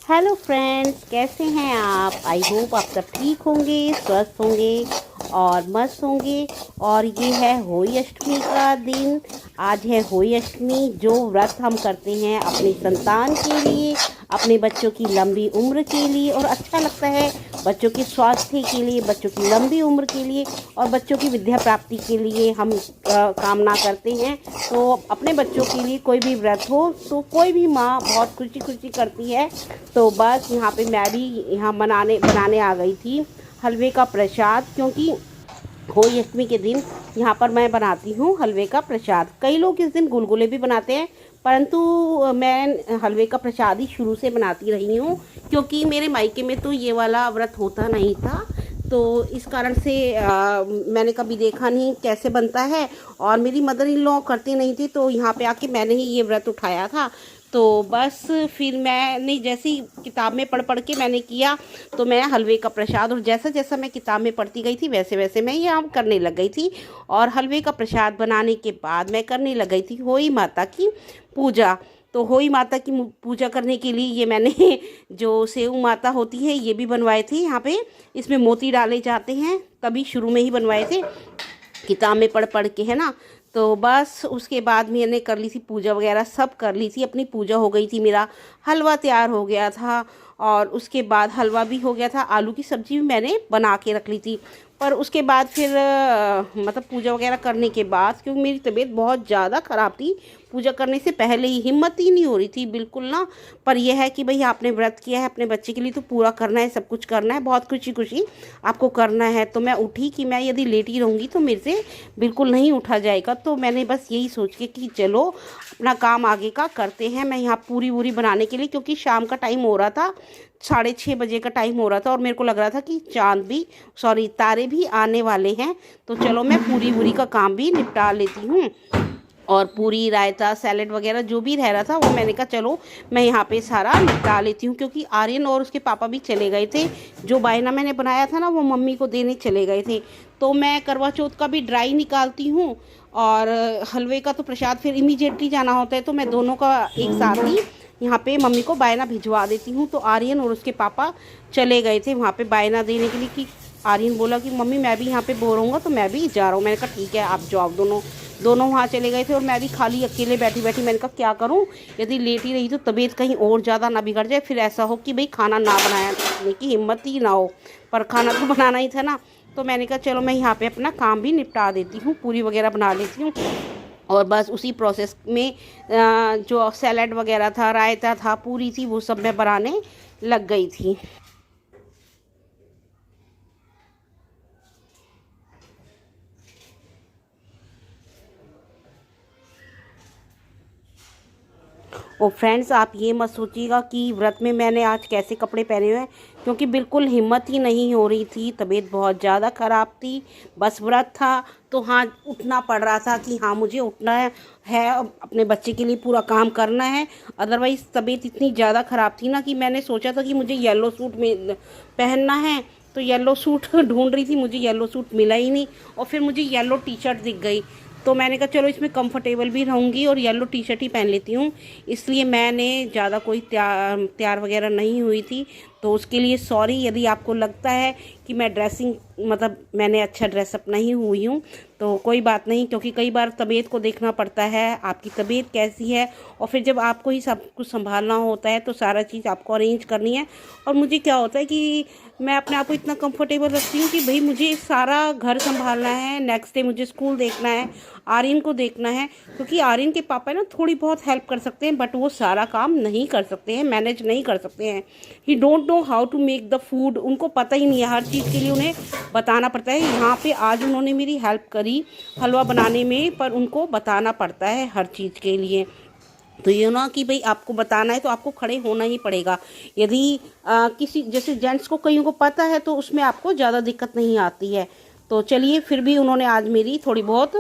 Hello friends, कैसे हैं आप। आई होप आप सब ठीक होंगे, स्वस्थ होंगे और मस्त होंगे। और ये है होली अष्टमी का दिन। आज है होली अष्टमी, जो व्रत हम करते हैं अपनी संतान के लिए, अपने बच्चों की लंबी उम्र के लिए। और अच्छा लगता है बच्चों के स्वास्थ्य के लिए, बच्चों की लंबी उम्र के लिए और बच्चों की विद्या प्राप्ति के लिए हम कामना करते हैं। तो अपने बच्चों के लिए कोई भी व्रत हो तो कोई भी माँ बहुत खुशी खुशी करती है। तो बस यहाँ पे मैं भी यहाँ बनाने आ गई थी हलवे का प्रसाद, क्योंकि होली अष्टमी के दिन यहाँ पर मैं बनाती हूँ हलवे का प्रसाद। कई लोग इस दिन गुलगुले भी बनाते हैं, परंतु मैं हलवे का प्रसाद ही शुरू से बनाती रही हूँ, क्योंकि मेरे मायके में तो ये वाला व्रत होता नहीं था। तो इस कारण से मैंने कभी देखा नहीं कैसे बनता है, और मेरी मदर इन लॉ करती नहीं थी, तो यहाँ पे आके मैंने ही ये व्रत उठाया था। तो बस फिर मैंने जैसी किताब में पढ़ पढ़ के मैंने किया, तो मैं हलवे का प्रसाद, और जैसा जैसा मैं किताब में पढ़ती गई थी वैसे वैसे मैं यहाँ करने लग गई थी। और हलवे का प्रसाद बनाने के बाद मैं करने लग गई थी होई माता की पूजा। तो होई माता की पूजा करने के लिए ये मैंने जो सेव माता होती है ये भी बनवाए थे यहाँ पे। इसमें मोती डाले जाते हैं, तभी शुरू में ही बनवाए थे किताब में पढ़ पढ़ के, है ना। तो बस उसके बाद मैंने कर ली थी पूजा वगैरह, सब कर ली थी, अपनी पूजा हो गई थी, मेरा हलवा तैयार हो गया था। और उसके बाद हलवा भी हो गया था, आलू की सब्ज़ी भी मैंने बना के रख ली थी। पर उसके बाद फिर मतलब पूजा वगैरह करने के बाद, क्योंकि मेरी तबीयत बहुत ज़्यादा ख़राब थी, पूजा करने से पहले ही हिम्मत ही नहीं हो रही थी बिल्कुल ना। पर यह है कि भाई आपने व्रत किया है अपने बच्चे के लिए तो पूरा करना है, सब कुछ करना है, बहुत खुशी खुशी आपको करना है। तो मैं उठी कि मैं यदि लेटी रहूँगी तो मेरे से बिल्कुल नहीं उठा जाएगा। तो मैंने बस यही सोच के कि चलो अपना काम आगे का करते हैं। मैं यहाँ पूरी वूरी बनाने के लिए, क्योंकि शाम का टाइम हो रहा था, 6:30 का टाइम हो रहा था, और मेरे को लग रहा था कि तारे भी आने वाले हैं। तो चलो मैं पूरी वूरी का काम भी निपटा लेती हूँ। और पूरी, रायता, सैलेड वगैरह जो भी रह रहा था वो मैंने कहा चलो मैं यहाँ पे सारा निपटा लेती हूँ, क्योंकि आर्यन और उसके पापा भी चले गए थे। जो बायना मैंने बनाया था ना वो मम्मी को देने चले गए थे। तो मैं करवा चौथ का भी ड्राई निकालती हूँ, और हलवे का तो प्रसाद फिर इमीडिएटली जाना होता है, तो मैं दोनों का एक साथ ही यहाँ पे मम्मी को बायना भिजवा देती हूँ। तो आर्यन और उसके पापा चले गए थे वहाँ पे बायना देने के लिए, कि आर्यन बोला कि मम्मी मैं भी यहाँ पे बोर होऊंगा तो मैं भी जा रहा हूँ। मैंने कहा ठीक है आप जाओ। दोनों वहाँ चले गए थे, और मैं भी खाली अकेले बैठी बैठी मैंने कहा क्या करूँ, यदि लेट ही रही तो तबीयत कहीं और ज़्यादा ना बिगड़ जाए, फिर ऐसा हो कि भाई खाना ना बनाने की हिम्मत ही ना हो। पर खाना तो बनाना ही था ना। तो मैंने कहा चलो मैं यहाँ पे अपना काम भी निपटा देती हूँ, पूरी वगैरह बना लेती हूँ। और बस उसी प्रोसेस में जो सैलेड वगैरह था, रायता था, पूरी थी, वो सब मैं बनाने लग गई थी। और फ्रेंड्स, आप ये मत सोचिएगा कि व्रत में मैंने आज कैसे कपड़े पहने हुए हैं, क्योंकि बिल्कुल हिम्मत ही नहीं हो रही थी, तबीयत बहुत ज़्यादा ख़राब थी। बस व्रत था तो हाँ उठना पड़ रहा था कि हाँ मुझे उठना है अपने बच्चे के लिए पूरा काम करना है। अदरवाइज़ तबीयत इतनी ज़्यादा ख़राब थी ना कि मैंने सोचा था कि मुझे येलो सूट में पहनना है, तो येलो सूट ढूंढ रही थी, मुझे येलो सूट मिला ही नहीं। और फिर मुझे येलो टी शर्ट दिख गई, तो मैंने कहा चलो इसमें कंफर्टेबल भी रहूँगी और येलो टी शर्ट ही पहन लेती हूँ। इसलिए मैंने ज़्यादा कोई तैयार वगैरह नहीं हुई थी। तो उसके लिए सॉरी, यदि आपको लगता है कि मैं ड्रेसिंग मतलब मैंने अच्छा ड्रेसअप नहीं हुई हूँ तो कोई बात नहीं, क्योंकि कई बार तबीयत को देखना पड़ता है आपकी तबीयत कैसी है, और फिर जब आपको ही सब कुछ संभालना होता है तो सारा चीज़ आपको अरेंज करनी है। और मुझे क्या होता है कि मैं अपने आप को इतना कंफर्टेबल रखती हूँ कि भाई मुझे सारा घर संभालना है, नेक्स्ट डे मुझे स्कूल देखना है, आर्यन को देखना है, क्योंकि आर्यन के पापा ना थोड़ी बहुत हेल्प कर सकते हैं बट वो सारा काम नहीं कर सकते हैं, मैनेज नहीं कर सकते हैं। He don't know how to make the food, उनको पता ही नहीं है, हर चीज़ के लिए उन्हें बताना पड़ता है। यहाँ पे आज उन्होंने मेरी हेल्प करी हलवा बनाने में, पर उनको बताना पड़ता है हर चीज़ के लिए। तो ये ना कि भाई आपको बताना है तो आपको खड़े होना ही पड़ेगा। यदि किसी जैसे जेंट्स को कईयों को पता है तो उसमें आपको ज़्यादा दिक्कत नहीं आती है। तो चलिए, फिर भी उन्होंने आज मेरी थोड़ी बहुत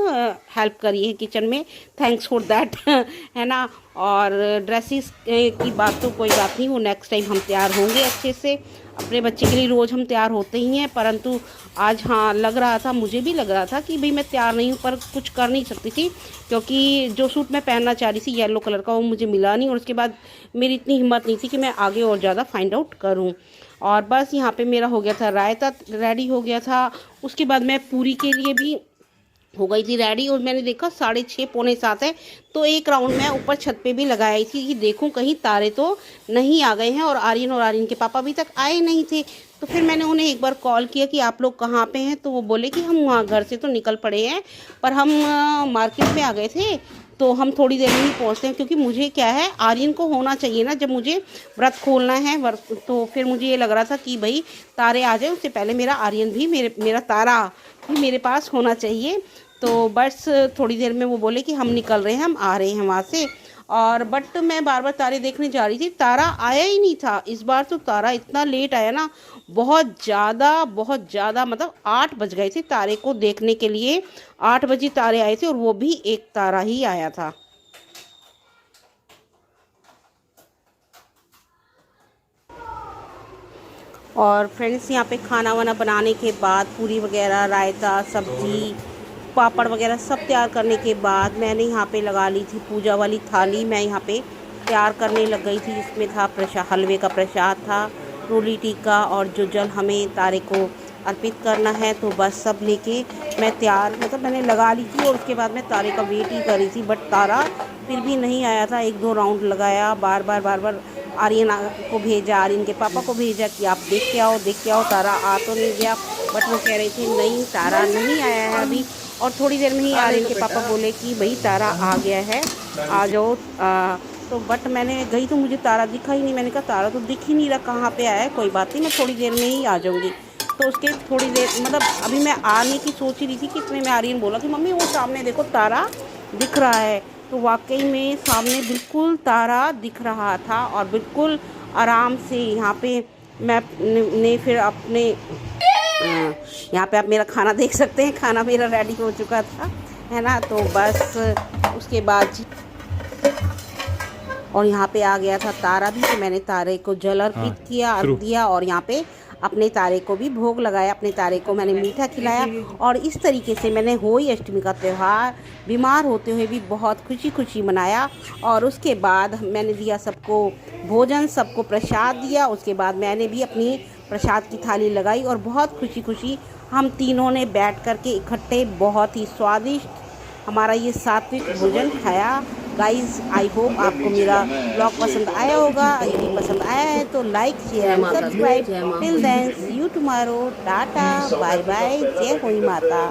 हेल्प करी है किचन में, थैंक्स फॉर दैट है ना। और ड्रेसेस की बात तो कोई बात नहीं, वो नेक्स्ट टाइम हम तैयार होंगे अच्छे से। अपने बच्चे के लिए रोज़ हम तैयार होते ही हैं, परंतु आज हाँ लग रहा था, मुझे भी लग रहा था कि भाई मैं तैयार नहीं हूँ, पर कुछ कर नहीं सकती थी क्योंकि जो सूट मैं पहनना चाह रही थी येलो कलर का वो मुझे मिला नहीं, और उसके बाद मेरी इतनी हिम्मत नहीं थी कि मैं आगे और ज़्यादा फाइंड आउट करूँ। और बस यहाँ पे मेरा हो गया था रायता रेडी हो गया था। उसके बाद मैं पूरी के लिए भी हो गई थी रेडी, और मैंने देखा 6:30 पौने 7 है, तो एक राउंड मैं ऊपर छत पे भी लगाई थी कि देखूं कहीं तारे तो नहीं आ गए हैं। और आर्यन के पापा अभी तक आए नहीं थे, तो फिर मैंने उन्हें एक बार कॉल किया कि आप लोग कहाँ पे हैं, तो वो बोले कि हम वहाँ घर से तो निकल पड़े हैं, पर हम मार्केट में आ गए थे, तो हम थोड़ी देर में ही पहुँचते हैं। क्योंकि मुझे क्या है, आर्यन को होना चाहिए ना, जब मुझे व्रत खोलना है व्रत, तो फिर मुझे ये लग रहा था कि भाई तारे आ जाए उससे पहले मेरा आर्यन भी मेरा तारा भी मेरे पास होना चाहिए। तो बस थोड़ी देर में वो बोले कि हम निकल रहे हैं, हम आ रहे हैं वहाँ से। और बट मैं बार बार तारे देखने जा रही थी, तारा आया ही नहीं था। इस बार तो तारा इतना लेट आया ना, बहुत ज़्यादा, मतलब 8 बज गए थे तारे को देखने के लिए। 8 बजे तारे आए थे, और वो भी एक तारा ही आया था। और फ्रेंड्स यहाँ पे खाना वाना बनाने के बाद, पूरी वगैरह, रायता, सब्जी, पापड़ वगैरह सब तैयार करने के बाद मैंने यहाँ पे लगा ली थी पूजा वाली थाली। मैं यहाँ पे तैयार करने लग गई थी। इसमें था प्रसाद, हलवे का प्रसाद था, रोली टीका, और जो जल हमें तारे को अर्पित करना है। तो बस सब लेके मैं तैयार, मतलब मैंने लगा ली थी, और उसके बाद मैं तारे का वेट ही कर रही थी, बट तारा फिर भी नहीं आया था। 1-2 राउंड लगाया, बार बार आर्यन को भेजा, आर्यन के पापा को भेजा कि आप देख के आओ, तारा आ तो नहीं गया। बट वो कह रहे थे नहीं तारा नहीं आया है अभी। और थोड़ी देर में ही आर्यन के पापा बोले कि भाई तारा आ गया है, आ जाओ। तो बट मैंने गई तो मुझे तारा दिखा ही नहीं। मैंने कहा तारा तो दिख ही नहीं रहा, कहाँ पे आया है, कोई बात नहीं, मैं थोड़ी देर में ही आ जाऊँगी। तो उसके थोड़ी देर, मतलब अभी मैं आने की सोच ही रही थी कि इतने में आर्यन बोला कि मम्मी वो सामने देखो तारा दिख रहा है। तो वाकई में सामने बिल्कुल तारा दिख रहा था, और बिल्कुल आराम से यहाँ पे मैं ने फिर अपने यहाँ पे आप मेरा खाना देख सकते हैं, खाना मेरा रेडी हो चुका था, है ना। तो बस उसके बाद और यहाँ पे आ गया था तारा भी, तो मैंने तारे को जल अर्पित किया, अर्घ दिया, और यहाँ पे अपने तारे को भी भोग लगाया। अपने तारे को मैंने मीठा खिलाया, और इस तरीके से मैंने होली अष्टमी का त्यौहार बीमार होते हुए भी बहुत खुशी मनाया। और उसके बाद मैंने दिया सबको भोजन, सबको प्रसाद दिया। उसके बाद मैंने भी अपनी प्रसाद की थाली लगाई, और बहुत खुशी हम तीनों ने बैठ कर के इकट्ठे बहुत ही स्वादिष्ट हमारा ये सात्विक भोजन खाया। गाइस, आई होप आपको मेरा ब्लॉग पसंद आया होगा। यदि पसंद आया है तो like, share and subscribe. Till then see you tomorrow, tata, bye bye, जय होली माता।